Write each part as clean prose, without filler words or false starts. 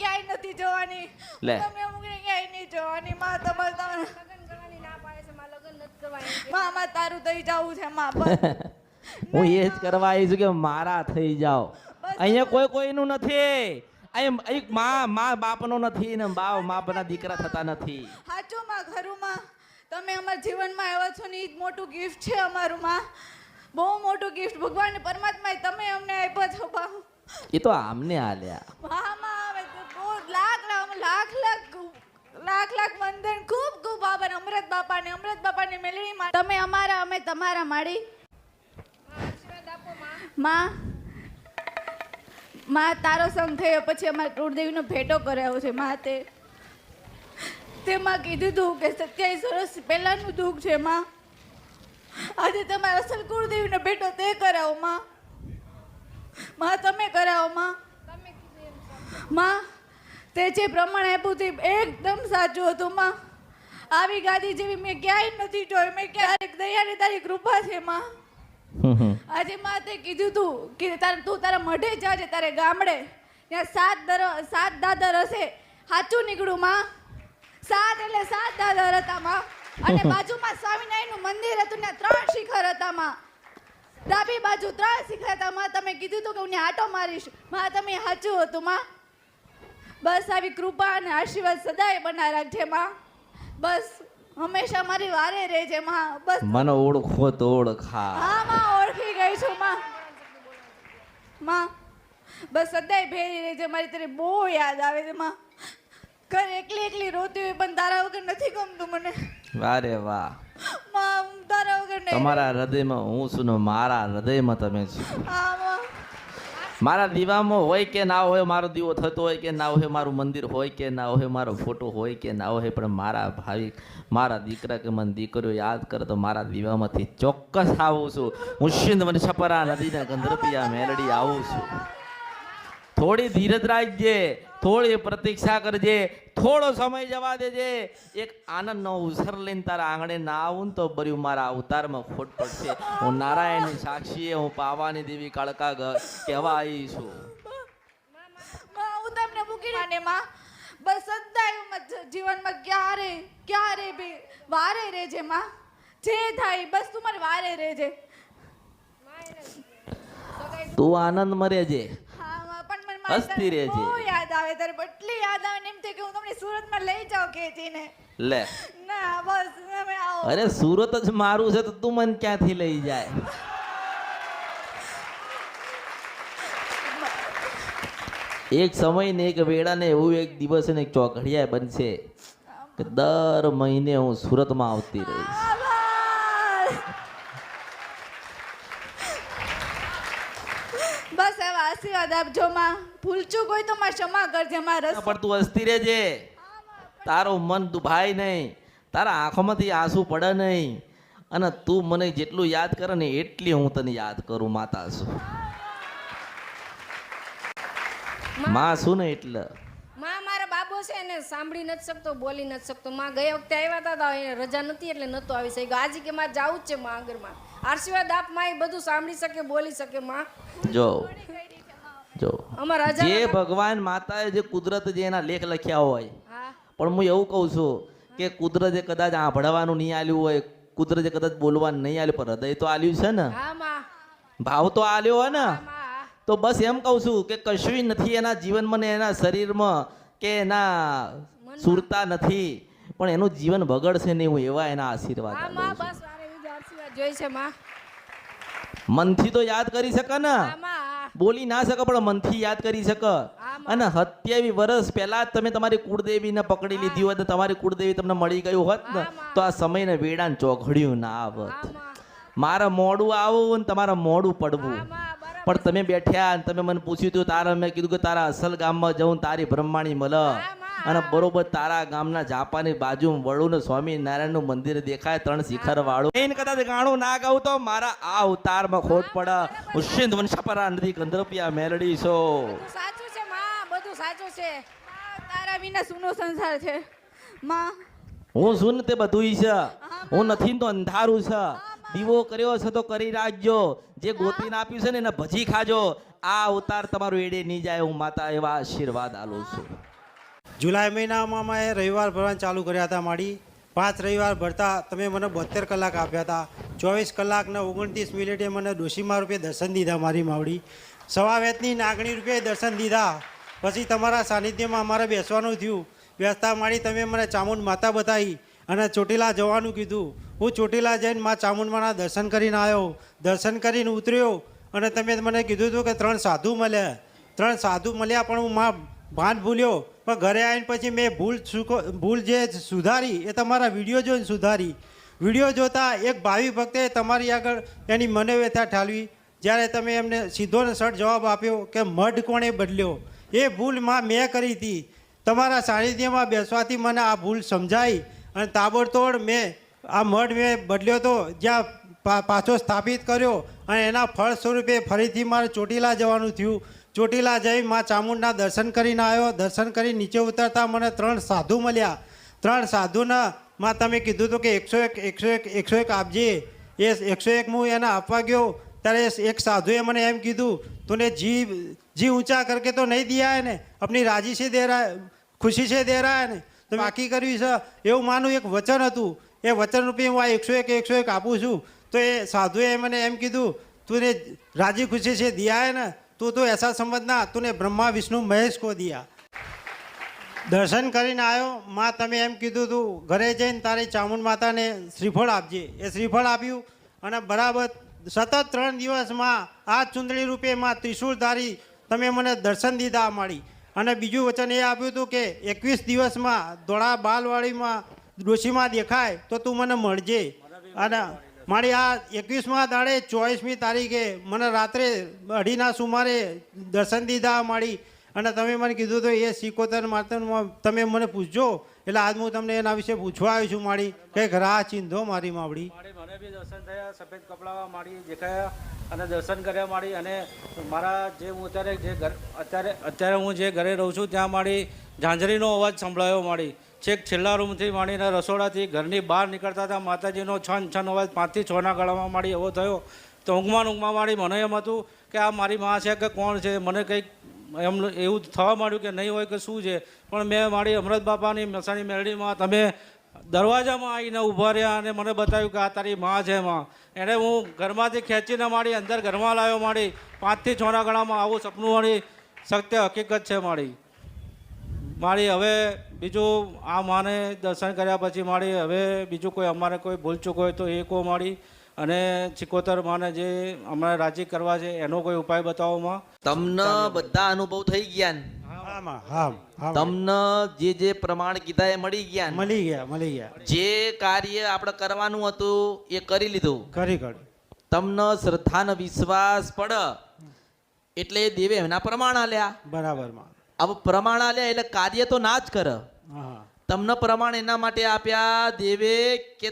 ક્યાંય નથી જવાની. લે. તમે અમુકને ક્યાંય નહીં જવાની. માં તમારે લગ્ન કરવાની ના પાડે છે, માં લગ્ન નથી કરવા એમ કે. માં તારું થઈ જવું છે માં બસ. હું એ જ કરવા આવી છું કે મારા થઈ જાઓ. અહીંયા કોઈ કોઈનું નથી. અહીંયા મા બાપનો નથી ને બાપના દીકરા થતા નથી. સાચું માં ખરું માં. તમે અમારા જીવનમાં આવ્યા છો ને એ જ મોટું ગિફ્ટ છે અમારું માં. બહુ મોટું ગિફ્ટ ભગવાન પરમાત્માએ તમે અમને આપ્યા છો બા. એ તો આમને આલ્યા. માં આવે તો બહુ લાખ વંદન. ખૂબ ખૂબ આભાર અમૃત બાપાને મેલડીમાં. તમે અમારા અમે તમારા માડી. આશીર્વાદ આપો માં માં. તારો સંગ થયો પછી અમારા કુળદેવીનો ભેટો કરાવ્યો છે માં. તેમાં કીધું તું કે 27 વર્ષ પહેલાનું દુઃખ છે માં. આજે તમારા અસલ કુળદેવીનો ભેટો તે કરાવો માં. તમે કરાવો માં. તમે કીધું એમ છે. માં તે જે પ્રમાણે આપ્યું તે એકદમ સાચું હતું માં. આવી ગાદી જેવી મેં ક્યાંય નથી જોઈ. મેં ક્યારેક દયાની તારી કૃપા છે માં. આજે માં તે કીધું તું કે તું તારા મઢે જાજે, તારે ગામડે ત્યાં 7 દાદર હશે. સાચું નીકળું માં. 7 એટલે 7 દાદર હતા માં. અને બાજુમાં સ્વામિનારાયણનું મંદિર હતું ને 3 શિખર હતા માં. ડાબી બાજુ 3 શિખર હતા માં. તમે કીધું તું કે હું આટો મારીશ માં. તમે સાચું હતું માં. બસ આવી કૃપા અને આશીર્વાદ સદાય બના રાખજે માં. બસ હંમેશા મારી વારે રહેજે માં. બસ મને ઓળખો તો ઓળખા. હા માં ઓળખી ગઈ છું માં. બસ સદાય ભેરી રહેજે. મારી તારી બહુ યાદ આવે છે માં. ઘર એકલી રોતી હોય પણ તારા વગર નથી ગમતું મને વારે વાહ. માં. તારા વગર નહીં. તમારા હૃદયમાં હું છું ને મારા હૃદયમાં તમે છો. હા માં. મારા દીવામાં હોય કે ના હોય, મારો દીવો થતો હોય કે ના હોય, મારું મંદિર હોય કે ના હોય, મારો ફોટો હોય કે ના હોય, પણ મારા ભાવિક મારા દીકરા કે મને દીકરીઓ યાદ કરે તો મારા દીવામાંથી ચોક્કસ આવું છું. હું સિંધ મને છપરા નદીના ગંધર્પિયા મેલડી આવું છું. થોડી ધીરજ રાખજે, થોડી પ્રતીક્ષા કરજે, થોડો સમય જવા દેજે. એક આનંદનો અવસર લઈને તારા આંગણે ના આવું ને તો બર્યું મારા અવતારમાં ખોટ પડશે. હું નારાયણની સાક્ષીએ, હું પાવાની દેવી કાળકા કહેવા આવી છું. માં હું તમને મૂકી ને માં. બસ સદાય જીવનમાં ક્યારે બી વારે રહેજે માં. જે થાય બસ તું મને વારે રહેજે. તું આનંદ મરે છે. હા માં. પણ મને હસતી રહેજે. બહુ યાદ આવે તારે. એટલી યાદ આવે ને એમ થાય કે હું તમને સુરતમાં લઈ જાઉં ખેંચીને. લે ના બસ તમે આવો. અરે સુરત જ મારું છે તો તું મને ક્યાંથી લઈ જાય? એક સમય ને એક વેળા ને એવું એક દિવસ ને એક ચોઘડિયા બનશે કે દર મહિને હું સુરતમાં આવતી રહીશ. આભાર. બસ એવા આશીર્વાદ આપજો માં. ભૂલચું કોઈ તો માં ક્ષમા કરજે માં. રસ પણ તું હસતી રહેજે. તારું મન દુભાય નહીં, તારા આંખોમાંથી આંસુ પડે નહીં. અને તું મને જેટલું યાદ કરે ને એટલી હું તને યાદ કરું. માતા છું, માં છું ને એટલે. માં મારા બાબો છે એને સાંભળી નથી શકતો, બોલી નથી શકતો. માં ગયા વખતે આવ્યા હતા તો એને રજા નથી એટલે નતો આવી શક્યો. આજે કે માં જાવું જ છે માં આગળમાં. આશીર્વાદ આપ માં, એ બધું સાંભળી શકે, બોલી શકે માં. જો અમારા જે ભગવાન માતાએ જે કુદરત જે એના લેખ લખ્યા હોય, હા પણ હું એવું કહું છું કે કુદરતે કદાચ આંભળવાનું નહીં આલ્યું હોય, કુદરતે કદાચ બોલવાનું નહીં આલ્યું, પણ હૃદય તો આલ્યું છે ને, હા માં. ભાવ તો આલ્યો હોય ને. હા માં. તો બસ એમ કહું છું કે કશું નથી એના જીવનમાં ને એના શરીરમાં કે એના સુરતા નથી, પણ એનું જીવન બગડશે નહીં. હું એવા એના આશીર્વાદ હા આપું માં. છું. બસ મારે બીજા આશીર્વાદ જોઈ છે માં. મનથી તો યાદ કરી શકે ને, હા માં. બોલી ના શકે પણ મનથી યાદ કરી શકે. અને 27 વર્ષ પહેલા જ તમે તમારી કુળદેવીને પકડી લીધી હોત ને તમારી કુળદેવી તમને મળી ગયું હોત ને તો આ સમયને વેડાને ચોઘડ્યું ના આવત. મારે મોડું આવું ને તમારે મોડું પડવું. પણ તમે બેઠ્યા અને તમે મને પૂછ્યું હતું, તારે મેં કીધું કે તારા અસલ ગામમાં જવું, તારી બ્રહ્માણી મળે. અને બરોબર તારા ગામના જાપાની બાજુ વળું ને સ્વામિનારાયણનું મંદિર દેખાય 3 શિખર વાળું. એને કદાચ ગાણું ના ગાવું તો મારા આ અવતારમાં ખોટ પડે. હું સિંધ વંશપરા નદી ગંધર્પિયા મેલડી છો. સાચું છે માં, બધું સાચું છે. તારા વિના સુનો સંસાર છે માં. હું છું ને તે બધું છે. હું નથી તો અંધારું છે. દીવો કર્યો છે તો કરી રાખજો. જે ગોતીને આપ્યું છે ને એને ભજી ખાજો. આ અવતાર તમારો એડે નહીં જાય હું માતા એવા આશીર્વાદ આલું છું. જુલાઈ મહિનામાં મેં રવિવાર ભરવાનું ચાલુ કર્યા હતા મારી 5 રવિવાર ભરતા તમે મને 72 કલાક આપ્યા હતા. 24 કલાકના 29 મિનિટે મને ડોશીમા રૂપે દર્શન દીધા મારી માવડી. સવા વેતની નાગણી રૂપે દર્શન દીધા. પછી તમારા સાનિધ્યમાં અમારે બેસવાનું થયું. બેસતા માડી તમે મને ચામુંડ માતા બતાવી અને ચોટીલા જવાનું કીધું. હું ચોટીલા જઈને મા ચામુંડમાના દર્શન કરીને આવ્યો. દર્શન કરીને ઉતર્યો અને તમે મને કીધું હતું કે 3 સાધુ મળ્યા. 3 સાધુ મળ્યા પણ હું માં ભાન ભૂલ્યો. પણ ઘરે આવીને પછી મેં ભૂલ જે સુધારી એ તમારા વિડીયો જોઈને સુધારી. વિડીયો જોતા એક ભાવિ ભક્તે તમારી આગળ એની મનોવ્યથા ઠાલવી. જ્યારે તમે એમને સીધો ને સટ જવાબ આપ્યો કે મઢ કોણે બદલ્યો. એ ભૂલ માં મેં કરી હતી. તમારા સાનિધ્યમાં બેસવાથી મને આ ભૂલ સમજાઈ અને તાબડતોડ મેં આ મઢ મેં બદલ્યો હતો, જ્યાં પાછો સ્થાપિત કર્યો અને એના ફળ સ્વરૂપે ફરીથી મારે ચોટીલા જવાનું થયું. ચોટીલા જઈ મા ચામુંડના દર્શન કરીને આવ્યો. દર્શન કરી નીચે ઉતરતા મને 3 સાધુ મળ્યા. 3 સાધુના માં તમે કીધું હતું કે 101 આપજે. એ 101 હું એને આપવા ગયો ત્યારે એક સાધુએ મને એમ કીધું, તુને જી ઊંચા કરકે તો નહીં દિયા है ને, अपनी राजी से दे रहा है, खुशी से दे रहा है ને, તો બાકી કરવી છે એવું માનું એક વચન હતું. એ વચન રૂપે હું આ 101 આપું છું. તો એ સાધુએ મને એમ કીધું, તુને राजी खुशी से दिया है ना, तो ऐसा समझना तूने ब्रह्मा विष्णु महेश को दिया. દર્શન કરીને આવ્યો. માં તમે એમ કીધું તું ઘરે જઈને તારી ચામુંડ માતાને શ્રીફળ આપજે. એ શ્રીફળ આપ્યું અને બરાબર સતત 3 દિવસમાં આ ચુંદડી રૂપે માં ત્રિશૂળધારી તમે મને દર્શન દીધા મળી. અને બીજું વચન એ આપ્યું હતું કે 21 દિવસમાં ધોળા બાલવાડીમાં ડોશીમાં દેખાય તો તું મને મળજે. અને મારી આ 21મા દાડે 24મી તારીખે મને રાત્રે 2:30 સુમારે દર્શન દીધા મળી. અને તમે મને કીધું તો એ સિકોતર માતરમાં તમે મને પૂછજો. એટલે આજ હું તમને એના વિશે પૂછવા આવ્યો છું મારી કંઈક રાહ ચીંધો મારી માવડી. મને બી દર્શન થયા, સફેદ કપડામાં મારી દેખાયા અને દર્શન કર્યા મારી. અને મારા જે હું અત્યારે હું જે ઘરે રહું છું ત્યાં મારી ઝાંઝરીનો અવાજ સંભળાયો મારી. છેક છેલ્લા રૂમથી માંડીને રસોડાથી ઘરની બહાર નીકળતા હતા માતાજીનો છન અવાજ 5 થી 6ના ગાળામાં મારી એવો થયો. તો ઊંઘમાં મારી મને એમ હતું કે આ મારી માં છે કે કોણ છે. મને કંઈક એમ એવું થવા માંડ્યું કે નહીં હોય કે શું છે. પણ મેં મારી અમૃત બાપાની મસાણી મેરડીમાં તમે દરવાજામાં આવીને ઊભા રહ્યા અને મને બતાવ્યું કે આ તારી માં છે. માં એણે હું ઘરમાંથી ખેંચીને મારી અંદર ઘરમાં લાવ્યો મારી. 5 થી 6ના ગાળામાં આવું સપનું મારી સત્ય હકીકત છે મારી. હવે બીજું આ માને દર્શન કર્યા પછી મારી હવે બીજું કોઈ અમારે કોઈ ભૂલચૂક હોય તો એ કહો મારી. અને ચિકોતર માને જે અમારે રાજી કરવા છે એનો કોઈ ઉપાય બતાવો માં. તમને બધા અનુભવ થઈ ગયા ને? હા તમને જે પ્રમાણ કીધા એ મળી ગયા? મળી ગયા. જે કાર્ય આપણે કરવાનું હતું એ કરી લીધું. કરી તમને શ્રદ્ધા ને વિશ્વાસ પડ એટલે દેવે એના પ્રમાણ આલ્યા. બરાબર. હવે પ્રમાણ આલ્યા એટલે કાર્ય તો ના જ કર. તમને પ્રમાણ એના માટે આપ્યા દેવે કે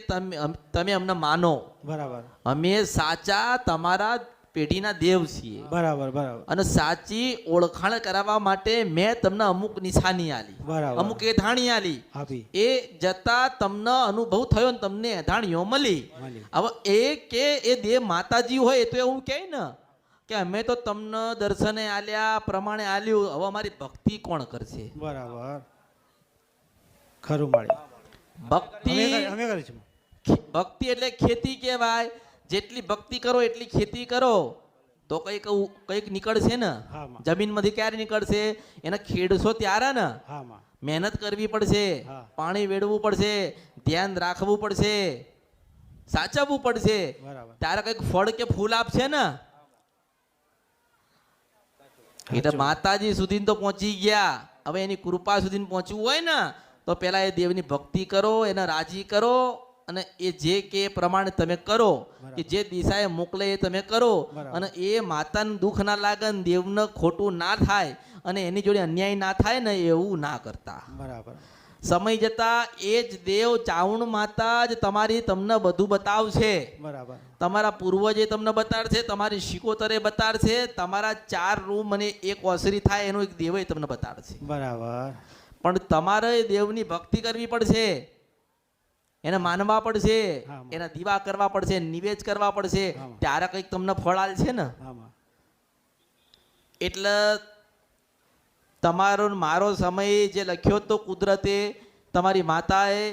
તમે અમને માનો. બરાબર. અમે સાચા તમારા પેઢીના દેવ છીએ. બરાબર. અને સાચી ઓળખાણ કરાવવા માટે મેં તમને અમુક નિશાની આલી, અમુક એધાણી આલી. એ જતા તમને અનુભવ થયો ને તમને એધાણીઓ મળી. હવે એ દેવ માતાજી હોય તો એવું કહે ને કે અમે તો તમને દર્શને આલ્યા, પ્રમાણે આલ્યું, હવે અમારી ભક્તિ કોણ કરશે? બરાબર. ખરું માળી. ભક્તિ એટલે ખેતી કહેવાય. જેટલી ભક્તિ કરો એટલી ખેતી કરો તો કંઈક નીકળશે ને. જમીનમાંથી ક્યારે નીકળશે? એને ખેડશો ત્યારે ને. મહેનત કરવી પડશે, પાણી વેડવું પડશે, ધ્યાન રાખવું પડશે, સાચવવું પડશે, ત્યારે કંઈક ફળ કે ફૂલ આપશે ને. એટલે માતાજી સુધી તો પહોંચી ગયા. હવે એની કૃપા સુધી પહોંચવું હોય ને તો પેલા એ દેવની ભક્તિ કરો, એને રાજી કરો અને એ જે કે પ્રમાણે તમે કરો, કે જે દિશાએ મોકલે એ તમે કરો. અને એ માતાને દુઃખ ના લાગે ને દેવને ખોટું ના થાય અને એની જોડે અન્યાય ના થાય ને એવું ના કરતા. બરાબર. સમય જતા એ જ દેવ ચાવણ માતા જ તમને બધું બતાવશે. બરાબર. તમારા પૂર્વજે તમને બતાડશે, તમારી શિકોતરે બતાડશે, તમારા 4 રૂમ અને 1 ઓસરી થાય એનો એક દેવ તમને બતાડશે. બરાબર. પણ તમારે દેવની ભક્તિ કરવી પડશે, એને માનવા પડશે, એના દીવા કરવા પડશે, નિવેદ કરવા પડશે, ત્યારે કંઈક તમને ફળ આલશે ને. એટલે તમારો ને મારો સમય જે લખ્યો તો કુદરતે તમારી માતાએ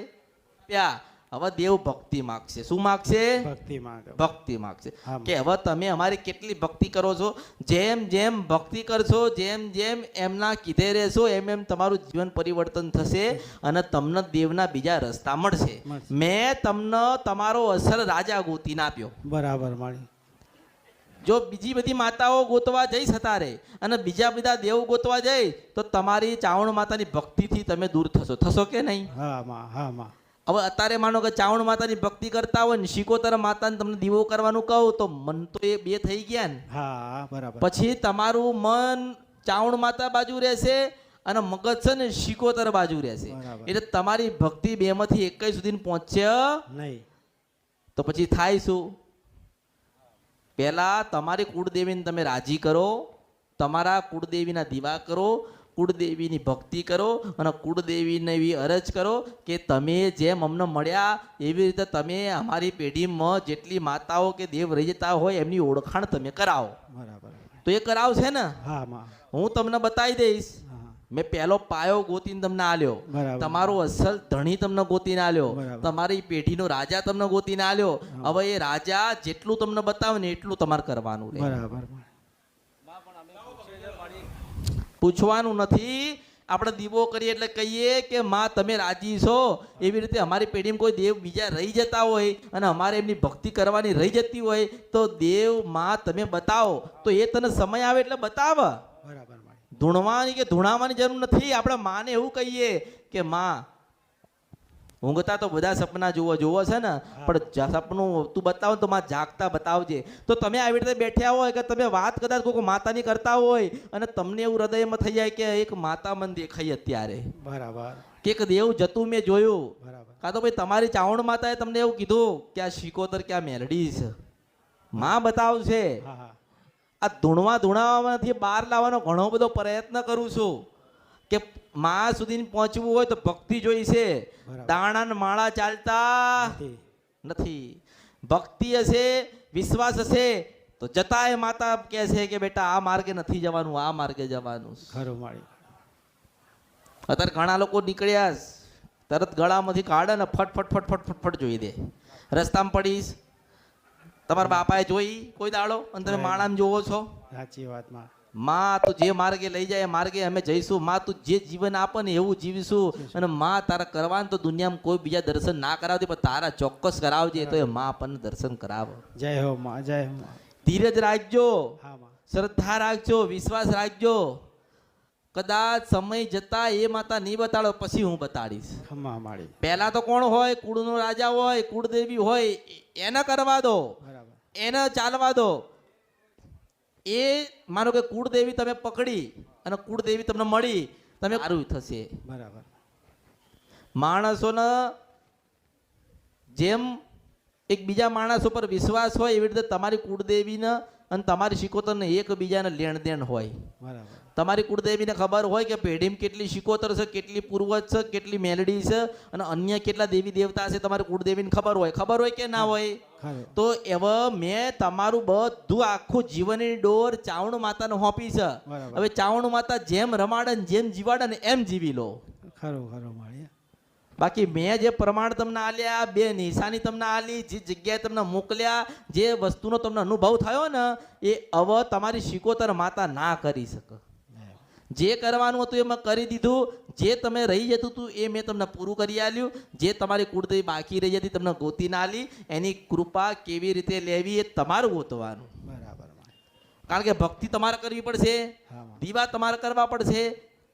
ત્યાં હવે દેવ ભક્તિ માગશે. શું માગશે? ભક્તિ માંગે. ભક્તિ માગશે હા. કે હવે તમે અમારી કેટલી ભક્તિ કરો છો. જેમ જેમ ભક્તિ કરશો, જેમ જેમ એમના કીધે રહેશો, એમ એમ તમારું જીવન પરિવર્તન થશે અને તમને દેવના બીજા રસ્તા મળશે. મળશે. મેં તમને તમારો અસલ રાજા ગોતીને આપ્યો. બરાબર માળી. જો બીજી બધી માતાઓ ગોતવા જઈશ અત્યારે અને બીજા બધા દેવ ગોતવા જઈ તો તમારી ચાવણ માતાની ભક્તિથી તમે દૂર થશો. થશો કે નહીં? હા માં, હા માં. હવે અત્યારે માનો કે ચાવણ માતાની ભક્તિ કરતા હોય ને શિકોતર માતાને તમને દીવો કરવાનું કહું તો મન તો એ બે થઈ ગયા ને. હા બરાબર. પછી તમારું મન ચાવણ માતા બાજુ રહેશે અને મગજ છે ને શિકોતર બાજુ રહેશે. બરાબર. એટલે તમારી ભક્તિ બેમાંથી એક સુધી પહોંચશે નહીં. તો પછી થાય શું? પહેલા તમારી કુળદેવીને તમે રાજી કરો, તમારા કુળદેવીના દીવા કરો, કુળદેવીની ભક્તિ કરો અને કુળદેવીને એવી અરજ કરો કે તમે જેમ અમને મળ્યા એવી રીતે તમે અમારી પેઢીમાં જેટલી માતાઓ કે દેવ રહી જતા હોય એમની ઓળખાણ તમે કરાવો. બરાબર. તો એ કરાવશે ને? હા માં. હું તમને બતાવી દઈશ. હા. મેં પહેલો પાયો ગોતીને તમને આલ્યો, બરાબર. તમારો અસલ ધણી તમને ગોતીને આલ્યો, બરાબર. તમારી પેઢીનો રાજા તમને ગોતીને આલ્યો. હવે એ રાજા જેટલું તમને બતાવે ને એટલું તમારે કરવાનું રહે. બરાબર. પૂછવાનું નથી. આપણે દીવો કરીએ એટલે કહીએ કે માં તમે રાજી છો. એવી રીતે અમારી પેઢીમાં કોઈ દેવ બીજા રહી જતા હોય અને અમારે એમની ભક્તિ કરવાની રહી જતી હોય તો દેવ માં તમે બતાવો. તો એ તને સમય આવે એટલે બતાવ. બરાબર માળી. ધૂણવાની કે ધૂણાવવાની જરૂર નથી. આપણે માને એવું કહીએ કે માં ઊંઘતા તો બધા સપના જોવો છે ને, પણ સપનું તું બતાવ તો માં જાગતા બતાવજે. તો તમે આવી રીતે બેઠ્યા હોય કે તમે વાત કદાચ કોઈ માતાની કરતા હોય અને તમને એવું હૃદયમાં થઈ જાય કે એક માતા મને દેખાઈ અત્યારે, બરાબર. કે એક દેવ જતું મેં જોયું, બરાબર. કાં તો ભાઈ તમારી ચાવણ માતાએ તમને એવું કીધું કે આ શિકોતર કે આ મેલડી છે, માં બતાવશે. હા હા. આ ધૂણાવવામાંથી બહાર લાવવાનો ઘણો બધો પ્રયત્ન કરું છું કે માં સુધી પહોંચવું હોય તો ભક્તિ જોઈશે. બરાબર. દાણા ને માળા ચાલતા નથી. નથી. ભક્તિ હશે, વિશ્વાસ હશે તો જતાય માતા કહે છે કે બેટા આ માર્ગે નથી જવાનું, આ માર્ગે જવાનું. ખરું માળી. અત્યારે ઘણા લોકો નીકળ્યા તરત ગળામાંથી કાઢે ને ફટ ફટ ફટ ફટ ફટ જોઈ દે. રસ્તામાં પડીશ, તમારા બાપાએ જોઈ કોઈ દાડો અને તમે માણામાં જોવો છો? સાચી વાત માં. માં તું જે માર્ગે લઈ જાય એ માર્ગે અમે જઈશું. માં તું જે જીવન આપે ને એવું જીવીશું. અને માં તારા કરવાનું તો દુનિયામાં કોઈ બીજા દર્શન ના કરાવતી પણ તારા ચોક્કસ કરાવજે તો એ માં આપણને દર્શન કરાવે. જય હો માં, જય હો માં. ધીરજ રાખજો, હા માં. શ્રદ્ધા રાખજો, વિશ્વાસ રાખજો. કદાચ સમય જતા એ માતા નહીં બતાડો પછી હું બતાડીશ. ખમા માળી. પહેલા તો કોણ હોય? કુળનો રાજા હોય, કુળદેવી હોય, એને કરવા દો, બરાબર. એને ચાલવા દો. એ માનો કે કુળદેવી તમે પકડી અને કુળદેવી તમને મળી, તમે સારું થશે. બરાબર. માણસોને જેમ એક બીજા માણસો પર વિશ્વાસ હોય એવી રીતે તમારી કુળદેવીને અને તમારી શિકોતરને એકબીજાને લેણ દેણ હોય. બરાબર. તમારી કુળદેવીને ખબર હોય કે પેઢીમાં કેટલી શિકોતર છે, કેટલી પૂર્વજ છે, કેટલી મેલડી છે અને અન્ય કેટલા દેવી દેવતા છે તમારી કુળદેવીને ખબર હોય કે ના હોય? ખરું. તો એવા મેં તમારું બધું આખું જીવનની ડોર ચાવણ માતાને સોંપી છે. બરાબર. હવે ચાવણ માતા જેમ રમાડે ને જેમ જીવાડે ને એમ જીવી લો. ખરું ખરું માળી. બાકી મેં જે પ્રમાણ તમને આલ્યા, બે નિશાની તમને આલી, જે જગ્યાએ તમને મોકલ્યા, જે વસ્તુનો તમને અનુભવ થયો ને એ હવે તમારી શિકોતર માતા ના કરી શકે. જે કરવાનું હતું એ મેં કરી દીધું. જે તમે રહી જતું હતું એ મેં તમને પૂરું કરી આલ્યું. જે તમારી કુળદેવી બાકી રહી જતી તમને ગોતી ના આલી, એની કૃપા કેવી રીતે લેવી એ તમારું ગોતવાનું. બરાબર માળી. કારણ કે ભક્તિ તમારે કરવી પડશે, હા માં. દીવા તમારે કરવા પડશે.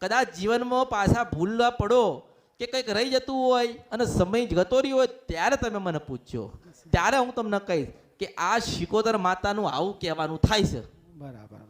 કદાચ જીવનમાં પાછા ભૂલવા પડો કે કંઈક રહી જતું હોય અને સમય જતો રહ્યો હોય ત્યારે તમે મને પૂછજો, ત્યારે હું તમને કહીશ કે આ શિકોતર માતાનું આવું કહેવાનું થાય છે. બરાબર.